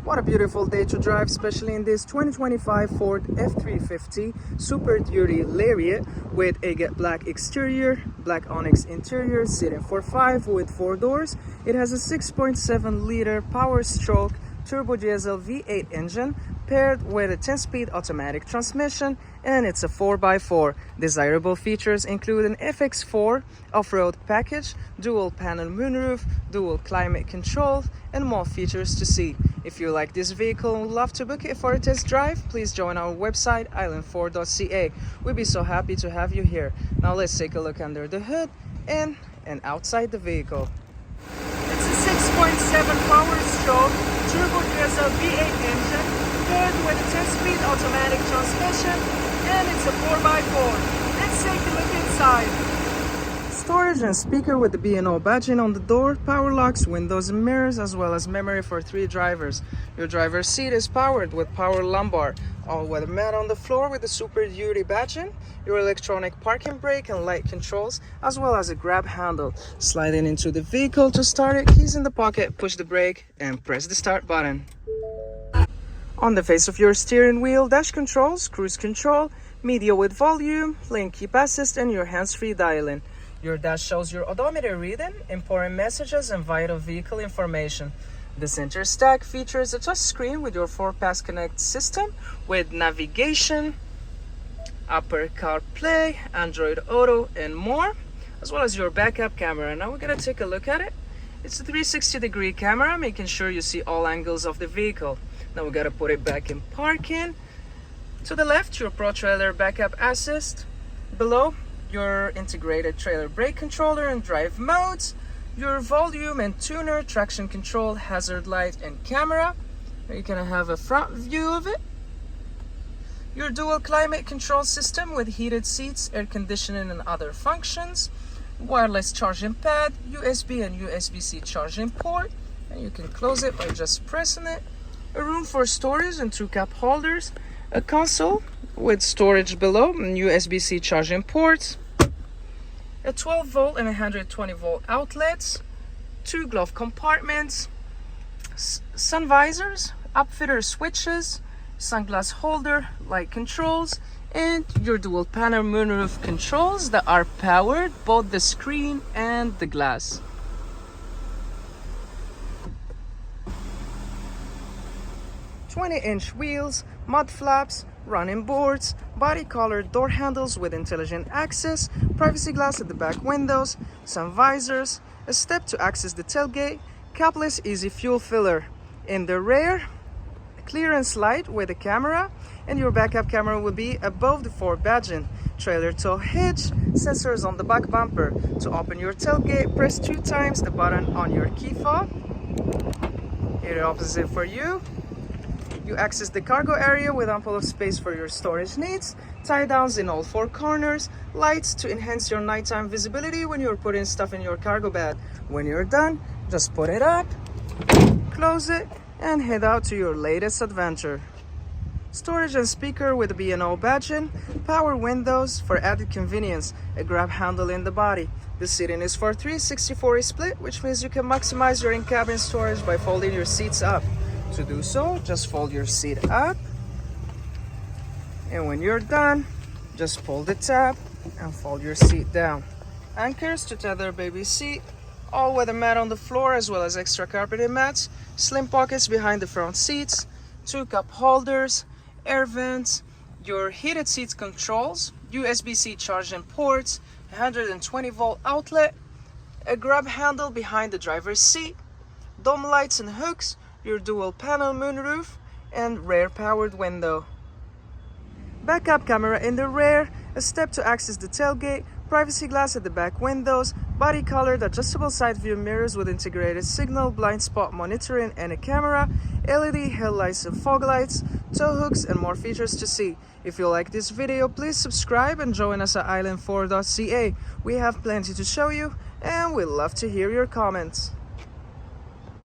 What a beautiful day to drive, especially in this 2025 Ford F-350 Super Duty Lariat with a jet black exterior, black onyx interior, seating for 5 with 4 doors. It has a 6.7-liter power stroke turbo diesel V8 engine paired with a 10-speed automatic transmission, and it's a 4x4. Desirable features include an FX4 off-road package, dual panel moonroof, dual climate control, and more features to see. If you like this vehicle and would love to book it for a test drive, please join our website island4.ca. We'd be so happy to have you here. Now let's take a look under the hood and outside the vehicle. It's a 6.7 power stroke turbo diesel V8 engine paired with a 10-speed automatic transmission, and it's a 4x4. Let's take a look inside. Storage and speaker with the B&O badging on the door, power locks, windows and mirrors, as well as memory for 3 drivers. Your driver's seat is powered with power lumbar, all-weather mat on the floor with the Super Duty badging, your electronic parking brake and light controls, as well as a grab handle. Sliding into the vehicle to start it, keys in the pocket, push the brake and press the start button. On the face of your steering wheel, dash controls, cruise control, media with volume, lane keep assist, and your hands-free dialing. Your dash shows your odometer reading, important messages, and vital vehicle information. The center stack features a touch screen with your 4-pass connect system with navigation, Apple CarPlay, Android Auto, and more, as well as your backup camera. Now we're going to take a look at it. It's a 360-degree camera, making sure you see all angles of the vehicle. Now we gotta put it back in parking. To the left, your Pro Trailer Backup Assist. Below, your integrated trailer brake controller and drive modes. Your volume and tuner, traction control, hazard light, and camera. You're gonna have a front view of it. Your dual climate control system with heated seats, air conditioning, and other functions. Wireless charging pad, USB and USB-C charging port. And you can close it by just pressing it. A room for storage and 2 cup holders, a console with storage below and USB-C charging ports, a 12 volt and 120 volt outlets, 2 glove compartments, sun visors, upfitter switches, sunglass holder, light controls, and your dual panel moonroof controls that are powered, both the screen and the glass. 20-inch wheels, mud flaps, running boards, body-colored door handles with intelligent access, privacy glass at the back windows, sun visors, a step to access the tailgate, capless easy fuel filler. In the rear, clearance light with a camera, and your backup camera will be above the Ford badging. Trailer tow hitch, sensors on the back bumper. To open your tailgate, press 2 times the button on your key fob. Here the opposite for you. You access the cargo area with ample of space for your storage needs, tie-downs in all 4 corners, lights to enhance your nighttime visibility when you're putting stuff in your cargo bag. When you're done, just put it up, close it, and head out to your latest adventure. Storage and speaker with a B&O badging, power windows for added convenience, a grab handle in the body. The seating is for 3/64 split, which means you can maximize your in-cabin storage by folding your seats up. To do so, just fold your seat up, and when you're done, just pull the tab and fold your seat down. Anchors to tether baby seat, all-weather mat on the floor as well as extra carpeted mats, slim pockets behind the front seats, 2 cup holders, air vents, your heated seats controls, USB-C charging ports, 120 volt outlet, a grab handle behind the driver's seat, dome lights and hooks, your dual panel moonroof, and rear powered window. Backup camera in the rear, a step to access the tailgate, privacy glass at the back windows, body colored adjustable side view mirrors with integrated signal, blind spot monitoring, and a camera, LED headlights and fog lights, tow hooks, and more features to see. If you like this video, please subscribe and join us at island4.ca. We have plenty to show you, and we'd love to hear your comments.